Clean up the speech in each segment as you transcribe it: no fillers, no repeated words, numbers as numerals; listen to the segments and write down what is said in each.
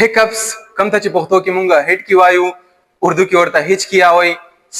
हिकअप्स कम ته چې پښتو کې مونږه هډ کی وایو اردو کې ورته هچ کیا وای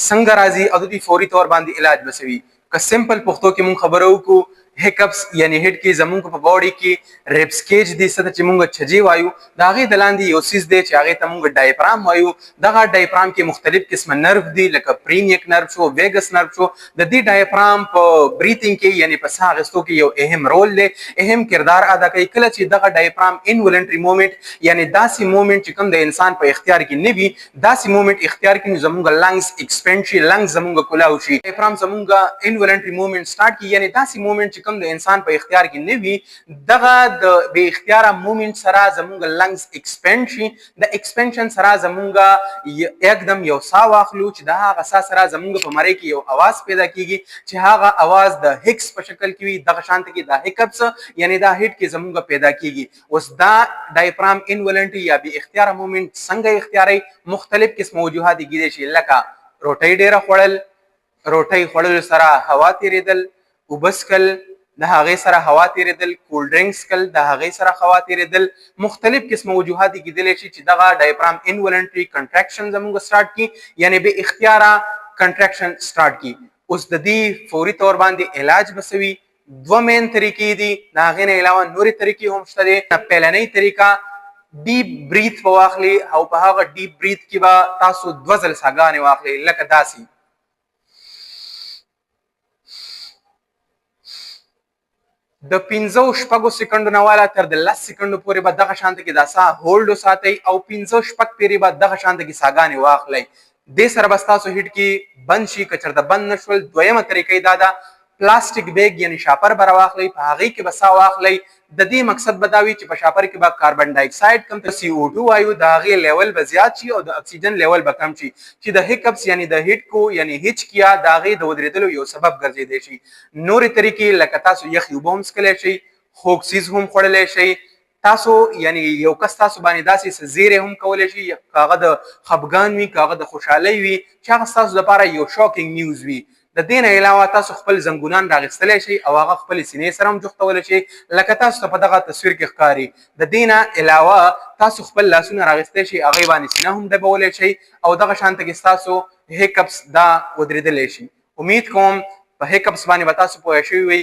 څنګه راځي او د فوري تور باندې علاج بسوي که سمپل پښتو کې مونږ خبرو کو هیکپس یعنی هډ کې زمونږ په باډي کې ریبس کیج دي ست چې مونږ چجي وایو دا غي د لاندې یو سیس دی چې هغه ته مونږ ډایفرام وایو دغه ډایفرام کې مختلف قسمه نرو دي لکه پرینیک نرو شو ویګس نرو شو د دې ډایفرام په بریثینګ کې یعنی په ساه غستو کې یو اهم رول دی اهم کردار ادا کوي کله چې دغه ډایفرام انولنټری موومېنټ یعنی داسې موومېنټ چې کوم د انسان په اختیار کې نه وي داسې موومېنټ اختیار کې زمونږ لنګز ایکسپینډ شي لنګز زمونږ کولاو شي ډایفرام زمونږ انولنټری موومېنټ سٹارټ کی یعنی داسې موومېنټ چې کوم د انسان په اختیار کې نه وي دغه د بے اختیاره موومېنټ سره زمونږ لنګز ایکسپینډ شي د ایکسپینشن سره زمونږ एकदम یو ساه واخلو چې د هغه ساه سره زمونږ په مری کې یو आवाज پیدا کیږي چې هغه आवाज د هکس په شکل کې وي دغه شانت کې د هیکپس یعنی دا هډ کې زمونږ پیدا کیږي اوس دا ډایفرام انولنټری یا بے اختیاره موومېنټ څنګه اختیاري مختلف قسم وجوهات کېدای شي لکه روټۍ ډیره خوړل روټۍ خوړل سره هوا تیریدل وبسکل د هغې سره هوا تیریدل کول ډرینکس کل د هغې سره هوا تیریدل مختلف قسمه وجوهات کېدلی شي چې دغه ډایفرام انولنټري کنټراکشن زموږ سٹارټ کی یعنی بې اختیاره کنټراکشن سٹارټ کی اوس د دې فوري طور باندې علاج بسوي دوه مین طریقې دي د هغې نه علاوه نورې طریقې هم شته دي پهلنۍ طریقه ډیپ بریث به واخلي او په هغه ډیپ بریث کې به تاسو دوه ځل ساګانې واخلئ لکه داسې د 15 شپږو سکندو نه والا تر د 10 سکندو پورې به دغه شانته کې دا ساه هولډ وساتئ او 15 شپږ پیری به دغه شانته کې ساګانې واخلئ دې سره به ستاسو هډ کې بند شي که چېرته بند نه شول دویمه طریقه دا ده پلاستیک بیگ یعنی شاپر به راواخلئ په هغې کې به ساه واخلئ د دې مقصد به دا وي چې په شاپر کې به کاربن ډای اکساید کم ته CO2 وایو د هغې لیول به زیات شي او د اکسیجن لیول به کم شي چې د هیکپس یعنی د هډ کو یعنی هچ کیا د هغې د ودرېدلو یو سبب ګرځېدی شي نورې طریقې لکه تاسو یخې اوبه هم څښلی شئ خوږ څیز هم خوړلی شئ تاسو یعنی یو کس تاسو باندې داسې څه زیری هم کولی شي که هغه د خفګان وي که هغه د خوشحالۍ وي چې هغه ستاسو دپاره یو شاکینګ نیوز وي د دې نه علاوه تاسو خپل زنګونان راغستلی شئ او هغه خپلې سینې سره هم جوختولی شئ لکه تاسو ته په دغه تصویر کې ښکاري د دې نه علاوه تاسو خپل لاسونه راغستی شئ هغې باندې سینه هم ډبولی شئ او دغه شانته کې ستاسو هیکپس دا ودرېدلی شي امید کوم په هیکپس باندې به تاسو پوه شوي وئ